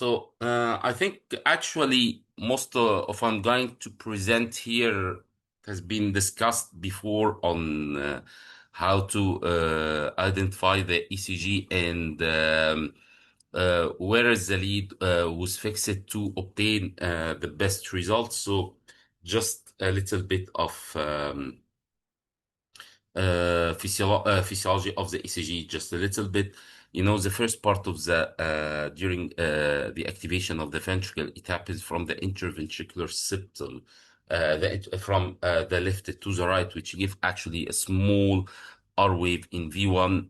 I think actually most of I'm going to present here has been discussed before on how to identify the ECG and where is the lead was fixed to obtain the best results. So just a little bit of physiology of the ECG, just a little bit. You know, the first part of the during the activation of the ventricle, it happens from the interventricular septum, from the left to the right, which give actually a small R wave in V1,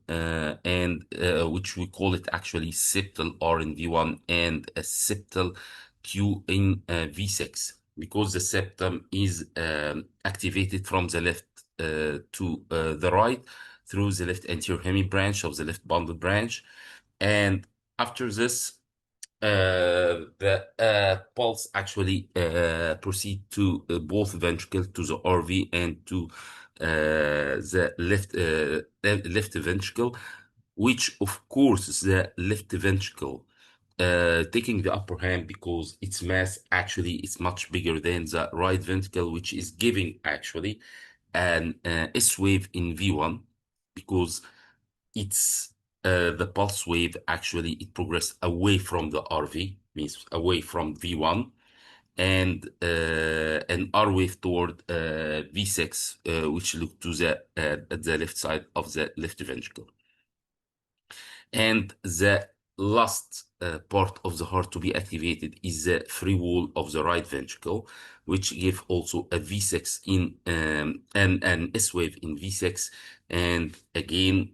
and which we call it actually septal R in V1 and a septal Q in V6, because the septum is activated from the left to the right through the left anterior hemibranch of the left bundle branch. And after this, the pulse actually proceed to both ventricle, to the RV and to the left ventricle, which of course the left ventricle taking the upper hand because its mass actually is much bigger than the right ventricle, which is giving actually an S wave in V1, because it's the pulse wave actually it progressed away from the RV, means away from V1, and an R wave toward V6, which look to the at the left side of the left ventricle. And the last part of the heart to be activated is the free wall of the right ventricle, which give also a V6 in and an S wave in V6, and again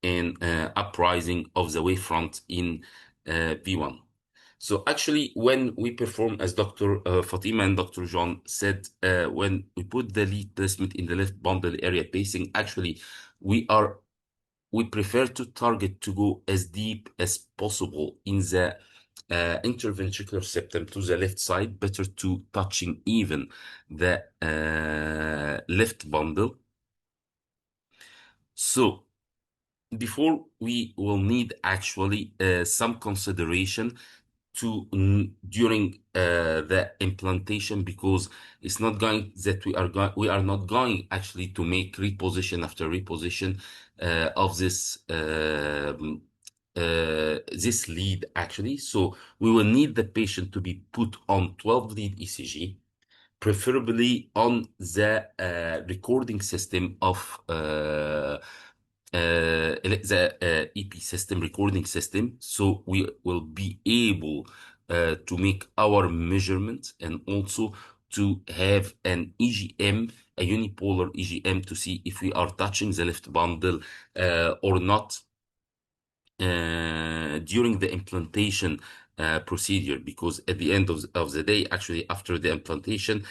an uprising of the wavefront in V1. So actually, when we perform, as Dr. Fatima and Dr. John said, when we put the lead placement in the left bundle area pacing, actually we prefer to target to go as deep as possible in the interventricular septum to the left side, better to touching even the left bundle. So before we will need actually some consideration to during the implantation, because it's not going that we are not going actually to make reposition after reposition of this lead actually. So we will need the patient to be put on 12 lead ECG, preferably on the recording system of the EP system, recording system, so we will be able to make our measurements and also to have an EGM, a unipolar EGM, to see if we are touching the left bundle or not during the implantation procedure, because at the end of the day, actually after the implantation,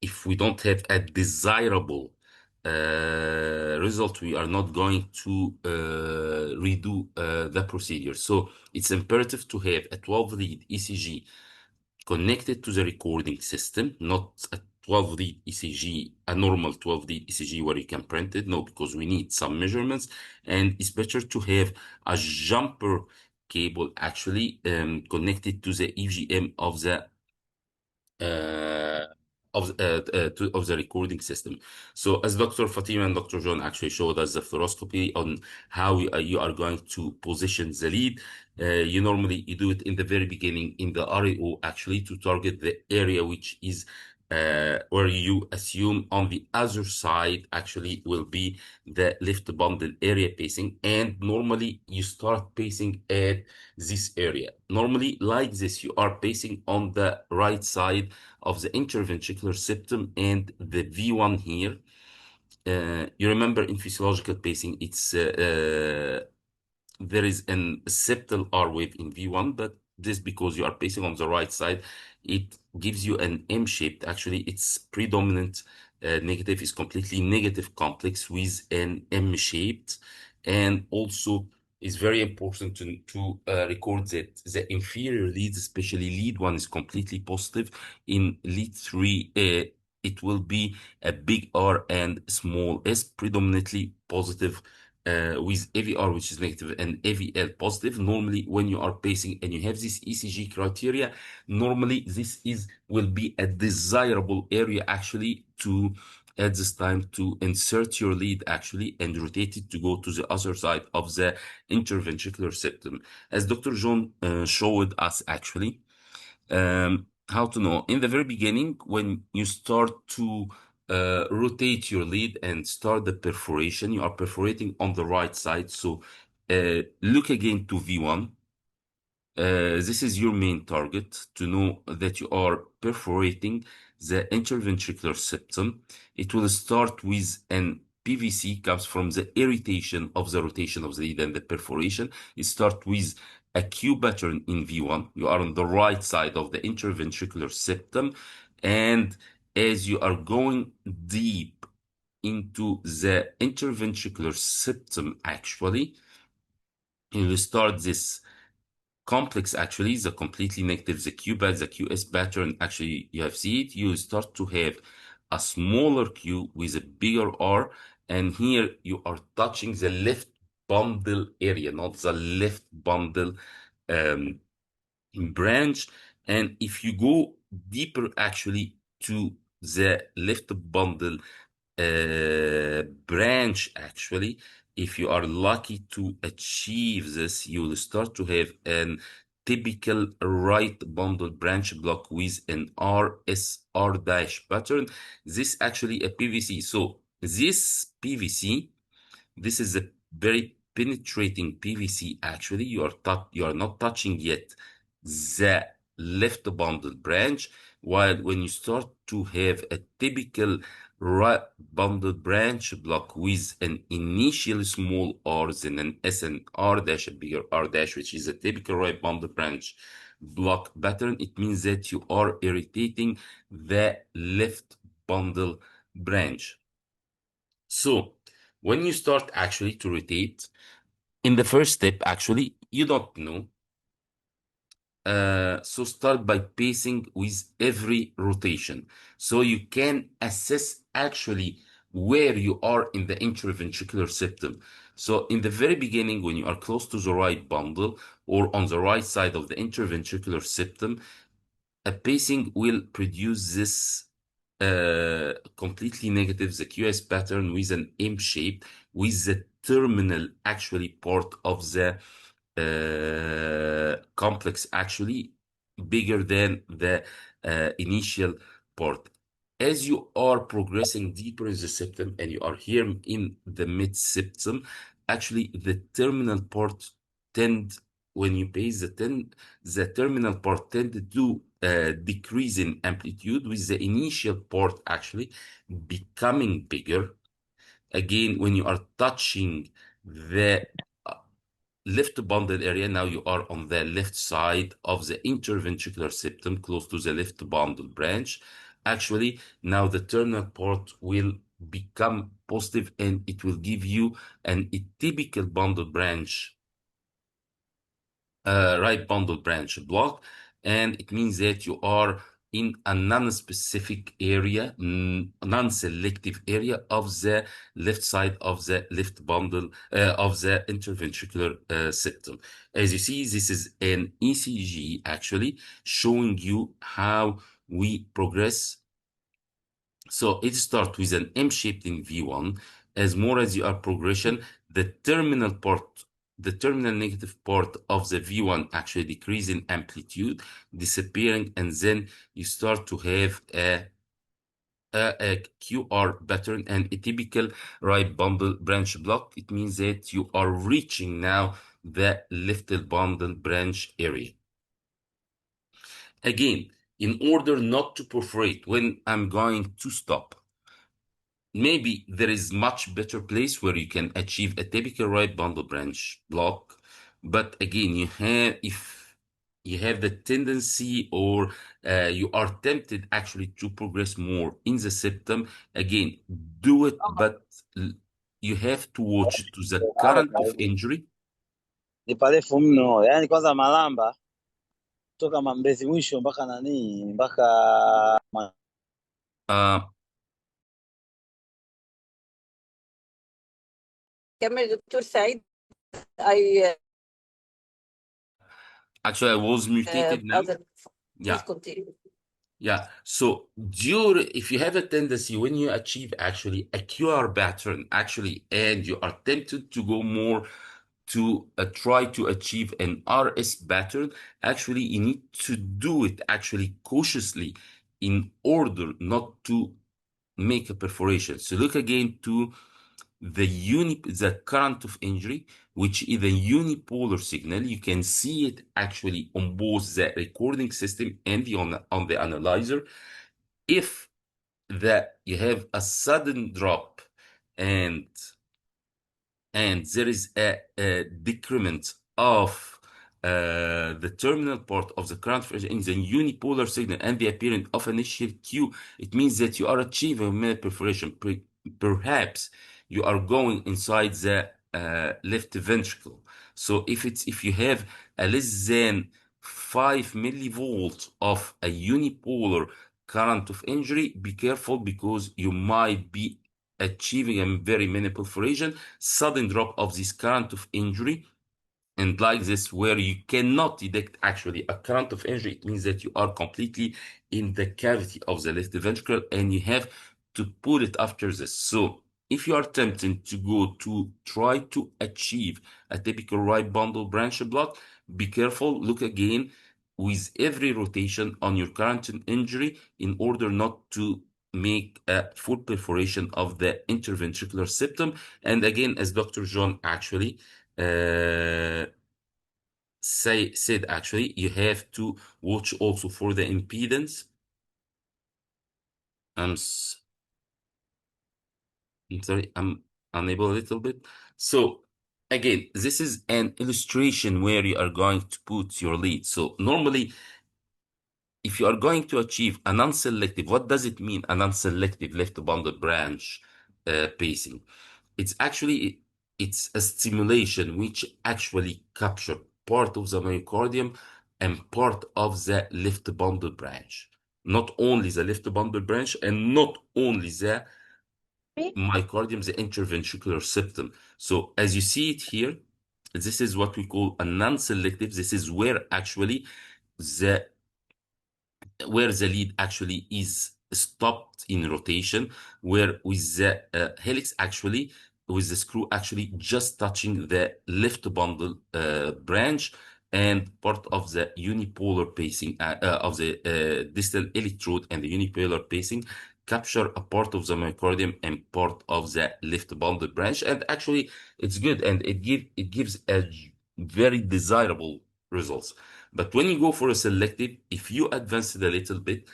if we don't have a desirable result, we are not going to redo the procedure. So it's imperative to have a 12 lead ECG connected to the recording system, not a 12 lead ECG, a normal 12 lead ECG where you can print it. No, because we need some measurements, and it's better to have a jumper cable actually connected to the EGM of the uh, of the recording system. So as Dr. Fatima and Dr. John actually showed us the fluoroscopy on how you are going to position the lead, you normally you do it in the very beginning in the RAO actually to target the area which is where you assume on the other side actually will be the left bundle area pacing, and normally you start pacing at this area. Normally like this, you are pacing on the right side of the interventricular septum and the V1 here. You remember in physiological pacing, it's there is an septal R wave in V1, but this because you are pacing on the right side, it gives you an M-shaped. Actually, its predominant negative is completely negative complex with an M-shaped, and also is very important to record that the inferior leads, especially lead one, is completely positive. In lead three, it will be a big R and small S, predominantly positive with AVR, which is negative, and AVL positive. Normally, when you are pacing and you have this ECG criteria, normally this will be a desirable area actually to at this time to insert your lead actually and rotate it to go to the other side of the interventricular septum. As Dr. John showed us actually, how to know in the very beginning when you start to rotate your lead and start the perforation, you are perforating on the right side. So look again to V1. This is your main target to know that you are perforating the interventricular septum. It will start with an PVC, comes from the irritation of the rotation of the lead and the perforation. It starts with a Q pattern in V1. You are on the right side of the interventricular septum. And as you are going deep into the interventricular septum, actually, you will start this complex actually is a completely negative. The Q bat, the QS pattern, actually, you have seen it. You start to have a smaller Q with a bigger R, and here you are touching the left bundle area, not the left bundle um, branch. And if you go deeper actually to the left bundle branch actually, if you are lucky to achieve this, you will start to have an typical right bundle branch block with an RSR dash pattern. This actually a PVC. So this PVC, this is a very penetrating PVC. Actually, you are not touching yet the left bundle branch, while when you start to have a typical right bundle branch block with an initial small R, then an S and R dash, a bigger R dash, which is a typical right bundle branch block pattern, it means that you are irritating the left bundle branch. So when you start actually to rotate, in the first step, actually, you don't know. So start by pacing with every rotation. So you can assess actually where you are in the interventricular septum. So in the very beginning, when you are close to the right bundle or on the right side of the interventricular septum, a pacing will produce this completely negative, the QS pattern with an M shape, with the terminal actually part of the complex actually bigger than the initial part. As you are progressing deeper in the septum and you are here in the mid septum, actually the terminal part tend when you pace the terminal part tend to decrease in amplitude with the initial part actually becoming bigger. Again, when you are touching the left bundle area, now you are on the left side of the interventricular septum, close to the left bundle branch. Actually, now the terminal part will become positive and it will give you an atypical bundle branch, right bundle branch block. And it means that you are in a non-specific area, non-selective area of the left side of the left bundle of the interventricular septum. As you see, this is an ECG actually showing you how we progress. So it starts with an M-shaped in V1. As more as you are progression, the terminal negative part of the V1 actually decrease in amplitude, disappearing, and then you start to have a QR pattern and a typical right bundle branch block. It means that you are reaching now the left bundle branch area. Again, in order not to perforate when I'm going to stop, maybe there is much better place where you can achieve a typical right bundle branch block. But again, if you have the tendency or you are tempted actually to progress more in the septum, again, do it, but you have to watch to the current of injury. Ni parefu mno, yaani kwanza Malamba toka Mambezi mwisho mpaka mpaka Uh, كمل دكتور سعيد. I Actually, I was mutated now. other please Yeah. continue. Yeah. So if you have a tendency when you achieve actually a QR pattern, actually, and you are tempted to go more to try to achieve an RS pattern, actually, you need to do it actually cautiously in order not to make a perforation. So look again to the current of injury, which is a unipolar signal. You can see it actually on both the recording system and on the analyzer. If you have a sudden drop and there is a decrement of the terminal part of the current in the unipolar signal and the appearance of initial Q, it means that you are achieving a perforation. Perhaps you are going inside the left ventricle. So if you have a less than 5 millivolt of a unipolar current of injury, be careful because you might be achieving a very mini perforation, sudden drop of this current of injury, and like this, where you cannot detect actually a current of injury, it means that you are completely in the cavity of the left ventricle and you have to pull it after this. So if you are tempted to go to try to achieve a typical right bundle branch block, be careful, look again with every rotation on your current injury in order not to make a full perforation of the interventricular septum. And again, as Dr. John actually said, actually, you have to watch also for the impedance. I'm sorry, I'm unable a little bit. So again, this is an illustration where you are going to put your lead. So normally, if you are going to achieve a non-selective, what does it mean, a non-selective left bundle branch pacing? It's a stimulation which actually capture part of the myocardium and part of the left bundle branch. Not only the left bundle branch and not only the myocardium, the interventricular septum. So as you see it here, this is what we call a non-selective. This is where actually the lead actually is stopped in rotation, where with the helix actually, with the screw actually just touching the left bundle branch and part of the unipolar pacing of the distal electrode, and the unipolar pacing capture a part of the myocardium and part of the left bundle branch. And actually it's good, and it gives a very desirable results. But when you go for a selective, if you advance it a little bit,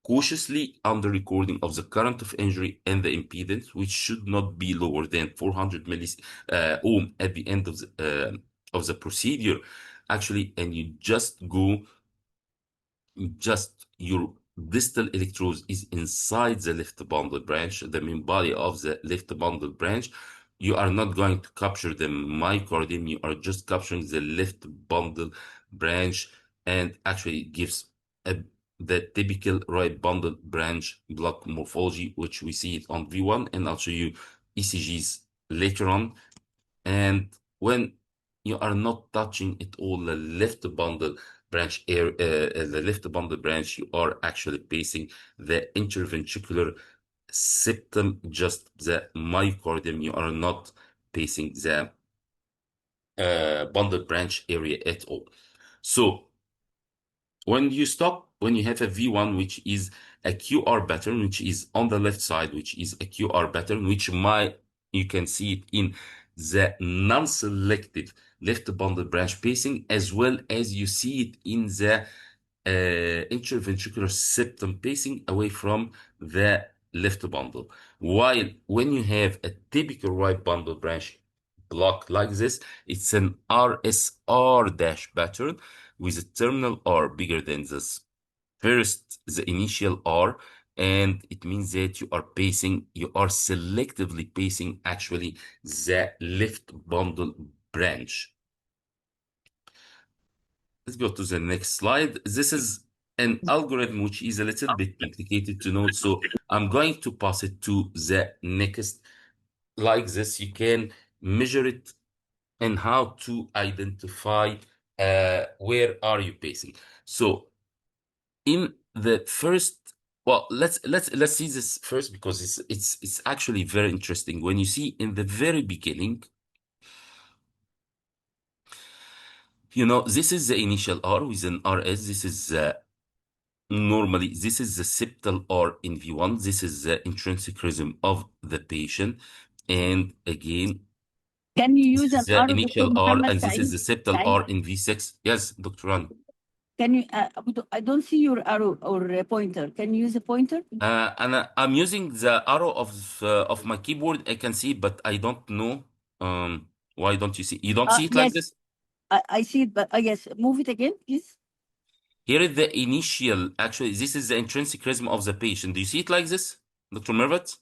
cautiously under recording of the current of injury and the impedance, which should not be lower than 400 milli ohm at the end of the procedure, actually, and you just go, just your distal electrodes is inside the left bundle branch, the main body of the left bundle branch. You are not going to capture the myocardium, you are just capturing the left bundle branch, and actually it gives the typical right bundle branch block morphology, which we see it on V1, and I'll show you ECGs later on. And when you are not touching it all, the left bundle branch the left bundle branch, you are actually pacing the interventricular septum, just the myocardium. You are not pacing the bundle branch area at all. So when you stop, when you have a V1, which is a QR pattern, which is on the left side, which is a QR pattern, which you can see it in the non-selective left bundle branch pacing, as well as you see it in the interventricular septum pacing away from the left bundle. While when you have a typical right bundle branch block like this, it's an RSR dash pattern with a terminal R bigger than this the initial R, and it means that you are selectively pacing actually the left bundle branch. Let's go to the next slide. This is an algorithm which is a little bit complicated to know, so I'm going to pass it to the next. Like this, you can measure it, and how to identify where are you pacing. So in the first, well, let's see this first, because it's actually very interesting. When you see in the very beginning, this is the initial R with an RS. This is normally, this is the septal R in V1. This is the intrinsic rhythm of the patient. And again, Can you this use is an the R, Dr. initial R, Mohammed and this is the septal Said? R in V6. Yes, Dr. Rani. Can you? I don't see your arrow or pointer. Can you use a pointer? And I'm using the arrow of my keyboard. I can see, but I don't know. Why don't you see? You don't see it like Yes, this? I see it, but yes, move it again, please. Here is the initial. Actually, this is the intrinsic rhythm of the patient. Do you see it like this, Dr. Mervat?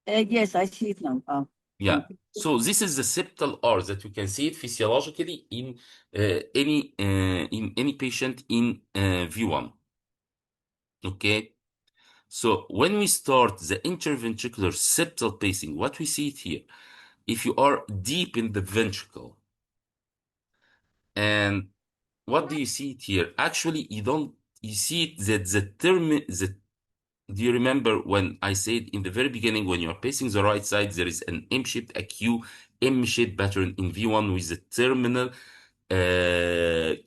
Yes, I see it now. Yeah. So this is the septal R that you can see it physiologically in any patient in V1. Okay. So when we start the interventricular septal pacing, what we see it here, if you are deep in the ventricle, and what do you see it here? Actually, you see it that do you remember when I said in the very beginning, when you're pacing the right side, there is an M-shaped, a Q M-shaped pattern in V1 with the terminal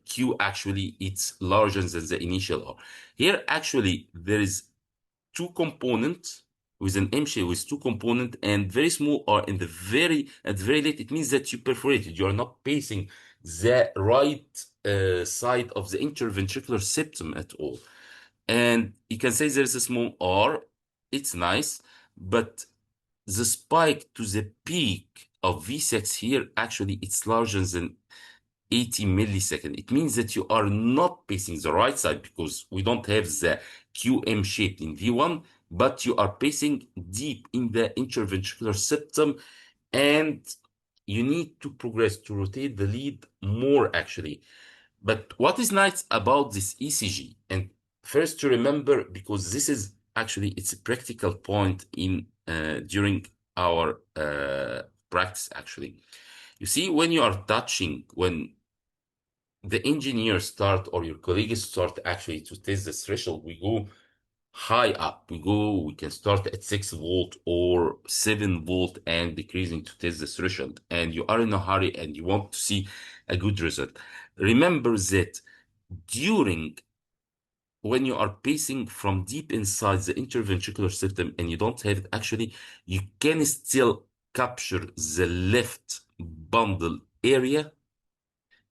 Q, actually it's larger than the initial R. Here, actually, there is two components with an M shape with two components, and very small are in the at very late. It means that you perforated. You are not pacing the right side of the interventricular septum at all. And you can say there's a small R. It's nice, but the spike to the peak of V6 here, actually, it's larger than 80 milliseconds. It means that you are not pacing the right side, because we don't have the QM shape in V1, but you are pacing deep in the interventricular septum, and you need to progress to rotate the lead more, actually. But what is nice about this ECG, and first to remember, because this is actually, it's a practical point in during our practice, actually. You see, when you are touching, when the engineers start, or your colleagues start actually to test the threshold, we go high up. We can start at 6 volt or 7 volt and decreasing to test the threshold. And you are in a hurry and you want to see a good result. Remember that during, when you are pacing from deep inside the interventricular system and you don't have it, actually, you can still capture the left bundle area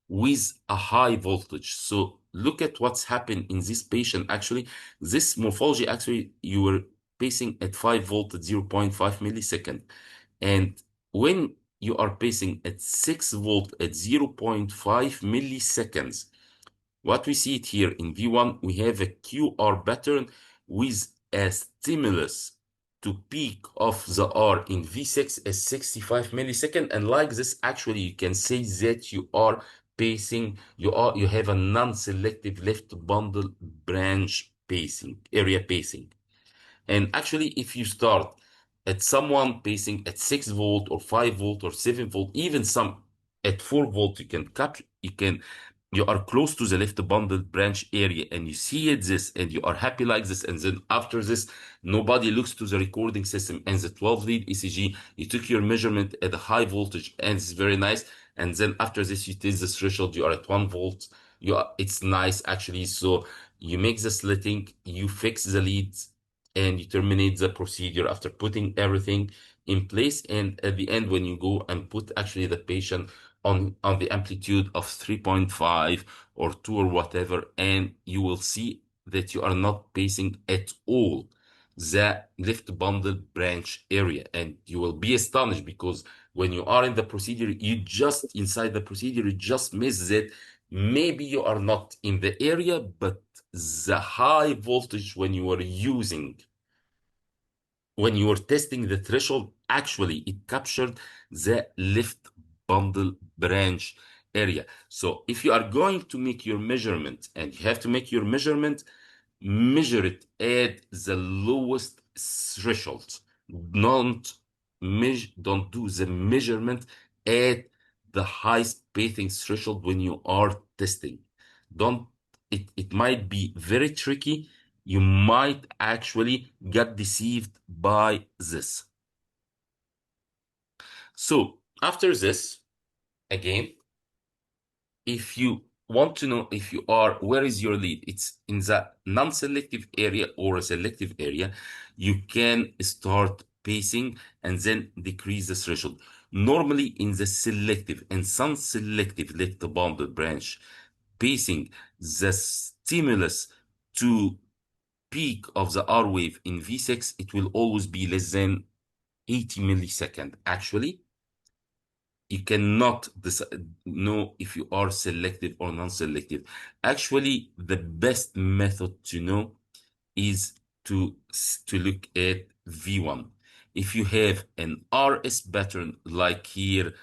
with a high voltage. So look at what's happened in this patient. Actually, this morphology, actually, you were pacing at 5 volt at 0.5 millisecond. And when you are pacing at 6 volt at 0.5 milliseconds, what we see it here in V1, we have a QR pattern with a stimulus to peak of the R in V6 as 65 millisecond. And like this, actually, you can say that you are pacing, you have a non-selective left bundle branch pacing, area pacing. And actually, if you start at someone pacing at 6 volt or 5 volt or 7 volt, even some at 4 volt, you are close to the left bundle branch area, and you see it this, and you are happy like this. And then after this, nobody looks to the recording system and the 12 lead ECG. You took your measurement at a high voltage, and it's very nice. And then after this, you test the threshold, you are at 1 volt. It's nice, actually. So you make the slitting, you fix the leads, and you terminate the procedure after putting everything in place. And at the end, when you go and put actually the patient on the amplitude of 3.5 or 2 or whatever, and you will see that you are not pacing at all the left bundle branch area. And you will be astonished, because when you are in the procedure, you just miss that. Maybe you are not in the area, but the high voltage, when you were testing the threshold, actually it captured the left bundle branch area. So if you are going to make your measurement, and you have to make your measurement, measure it at the lowest threshold. Don't don't do the measurement at the highest pacing threshold when you are testing. Don't it might be very tricky. You might actually get deceived by this. So after this, again, if you want to know if you are, where is your lead? It's in the non-selective area or a selective area. You can start pacing and then decrease the threshold. Normally in the selective and some selective left bundle branch pacing, the stimulus to peak of the R wave in V6, it will always be less than 80 milliseconds. Actually, you cannot know if you are selective or non-selective. Actually, the best method to know is to look at V1. If you have an RS pattern like here,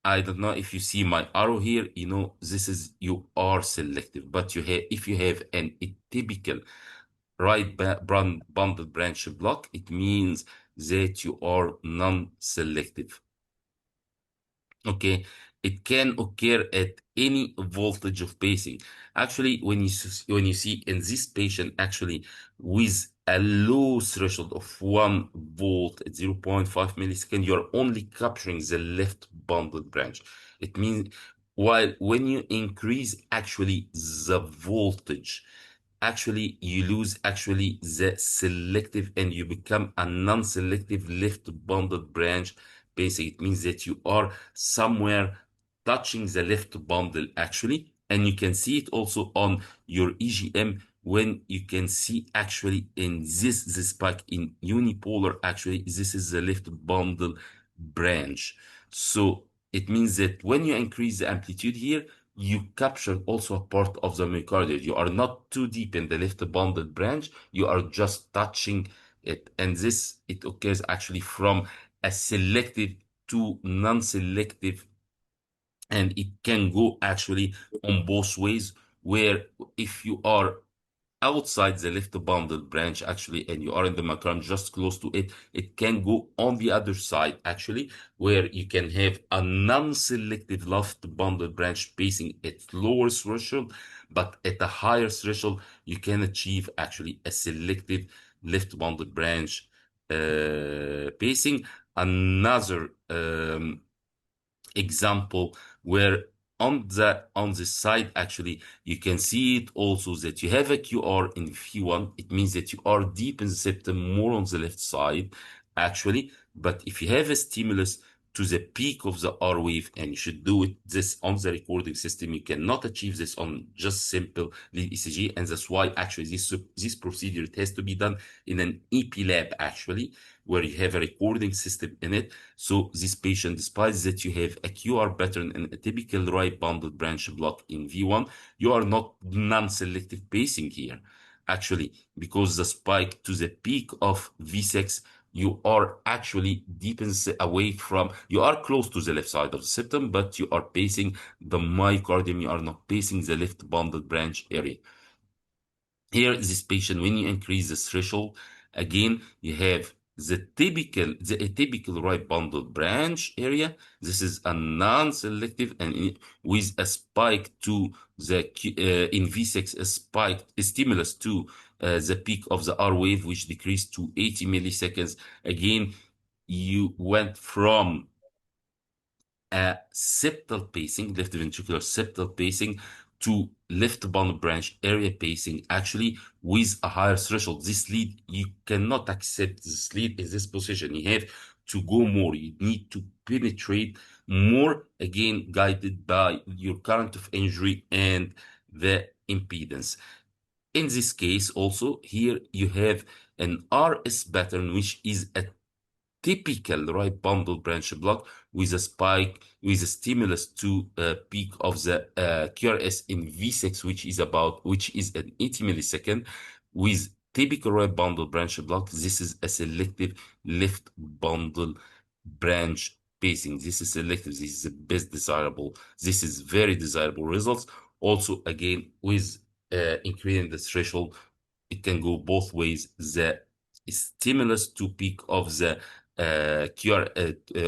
I don't know if you see my arrow here, you know, this is, you are selective. But you have, if you have an atypical right bundled branch block, it means that you are non-selective. Okay, it can occur at any voltage of pacing. Actually, when you see in this patient, actually with a low threshold of 1 volt at 0.5 millisecond, you're only capturing the left bundled branch. It means while when you increase actually the voltage, actually you lose actually the selective and you become a non-selective left bundled branch pacing. It means that you are somewhere touching the left bundle actually, and you can see it also on your EGM when you can see actually in this spike in unipolar, actually this is the left bundle branch. So it means that when you increase the amplitude here, you capture also a part of the myocardium. You are not too deep in the left bundled branch, you are just touching it. And this, it occurs actually from a selective to non-selective, and it can go actually on both ways, where if you are outside the left bundled branch actually and you are in the myocardium just close to it, it can go on the other side actually, where you can have a non-selective left bundled branch pacing at lower threshold, but at a higher threshold you can achieve actually a selective left bundled branch pacing. Another example where on the side actually you can see it also that you have a QR in V1. It means that you are deep in the septum, more on the left side actually. But if you have a stimulus to the peak of the R wave, and you should do it this on the recording system, you cannot achieve this on just simple lead ECG, and that's why actually this procedure, it has to be done in an EP lab actually, where you have a recording system in it. So this patient, despite that you have a QR pattern and a typical right bundled branch block in V1, you are not non-selective pacing here, actually, because the spike to the peak of V6, you are actually deep away from, you are close to the left side of the septum, but you are pacing the myocardium, you are not pacing the left bundled branch area. Here, this patient, when you increase the threshold, again, you have the atypical right bundled branch area. This is a non-selective, and with a spike to the in V6, a spike, a stimulus to the peak of the R wave, which decreased to 80 milliseconds. Again, you went from a septal pacing, left ventricular septal pacing, to left bundle branch area pacing, actually with a higher threshold. This lead, you cannot accept this lead in this position. You have to go more. You need to penetrate more, again, guided by your current of injury and the impedance. In this case, also, here you have an RS pattern, which is a typical right bundle branch block with a spike, with a stimulus to peak of the QRS in V6, which is an 80 millisecond, with typical right bundle branch block. This is a selective left bundle branch pacing. This is selective. This is the best desirable. This is very desirable results. Also, again, with increasing the threshold, it can go both ways. The stimulus to peak of the QR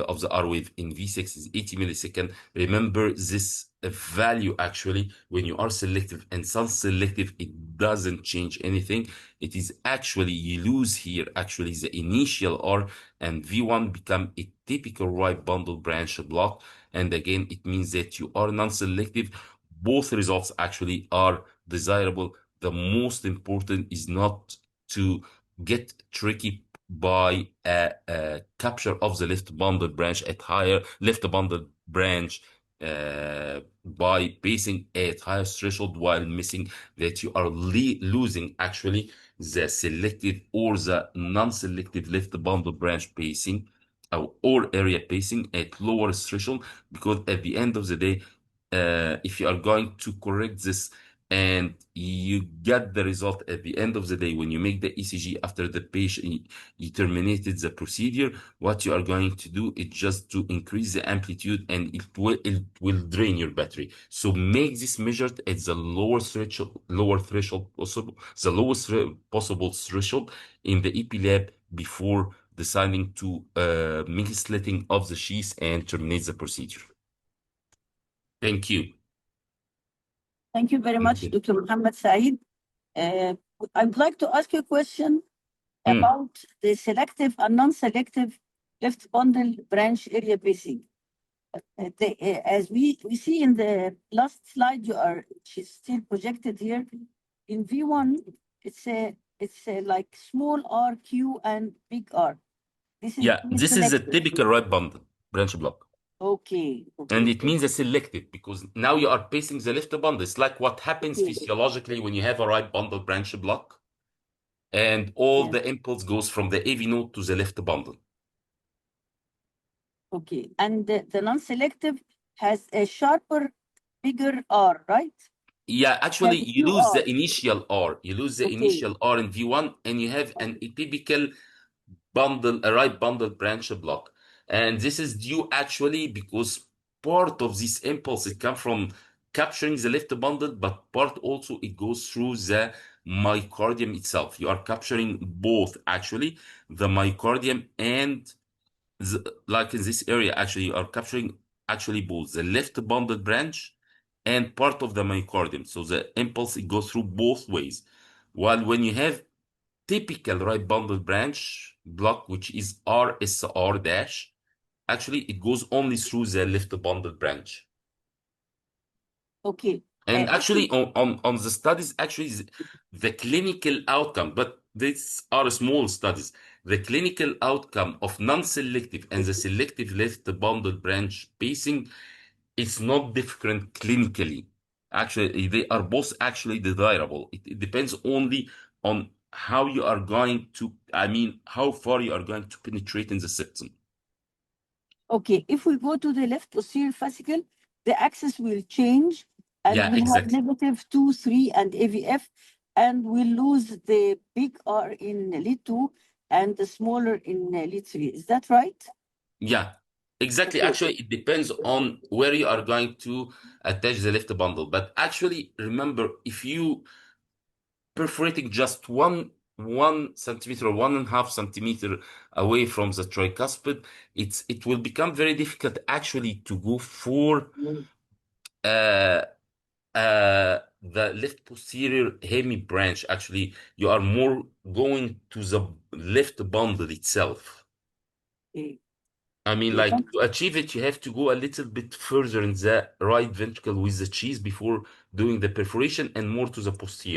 of the R wave in V6 is 80 millisecond. Remember this value actually when you are selective and non-selective, it doesn't change anything. It is actually you lose here actually the initial R, and V1 become a typical right bundle branch block. And again, it means that you are non-selective. Both results actually are desirable. The most important is not to get tricky by a capture of the left bundle branch at higher left bundle branch by pacing at higher threshold, while missing that you are losing actually the selective or the non-selective left bundle branch pacing or area pacing at lower threshold. Because at the end of the day, if you are going to correct this and you get the result at the end of the day when you make the ECG after the patient you terminated the procedure, what you are going to do is just to increase the amplitude, and it will drain your battery. So make this measured at the lower threshold possible, the lowest possible threshold in the EP lab before deciding to make slitting of the sheath and terminate the procedure. Thank you. Thank you very much, Okay. Dr. Mohammed Saeed. I would like to ask you a question about the selective and non-selective left bundle branch area pacing. As we see in the last slide, which is still projected here, in V1, it's a like small R, Q, and big R. This is This is a selective. typical right bundle branch block. Okay. And it means a selective because now you are pacing the left bundle. It's like what happens Okay. physiologically when you have a right bundle branch block and all Yes. the impulse goes from the AV node to the left bundle. Okay. And the non-selective has a sharper, bigger R, right? Yeah, actually, Has you lose the QR. initial R. You lose the Okay. initial R in V1, and you have an atypical bundle, a right bundle branch block. And this is due actually because part of this impulse it comes from capturing the left bundle, but part also it goes through the myocardium itself. You are capturing both actually, the myocardium and like in this area, actually, you are capturing actually both the left bundle branch and part of the myocardium. So the impulse it goes through both ways. While when you have typical right bundle branch block, which is RSR dash, actually it goes only through the left bundle branch. Okay. And actually on the studies, actually the clinical outcome, but these are small studies, the clinical outcome of non-selective and the selective left bundle branch pacing is not different clinically. Actually, they are both actually desirable. It depends only on how you are going to, how far you are going to penetrate in the septum. Okay. If we go to the left posterior fascicle, the axis will change and Yeah, we'll exactly. have -2, 3, and AVF, and we'll lose the big R in lead 2 and the smaller in lead 3. Is that right? Yeah, exactly. Okay. Actually, it depends on where you are going to attach the left bundle. But actually, remember, if you perforating just one centimeter or 1.5 centimeter away from the tricuspid, it will become very difficult actually to go for uh the left posterior hemi branch. Actually, you are more going to the left bundle itself. Okay. Like to achieve it, you have to go a little bit further in the right ventricle with the cheese before doing the perforation and more to the posterior.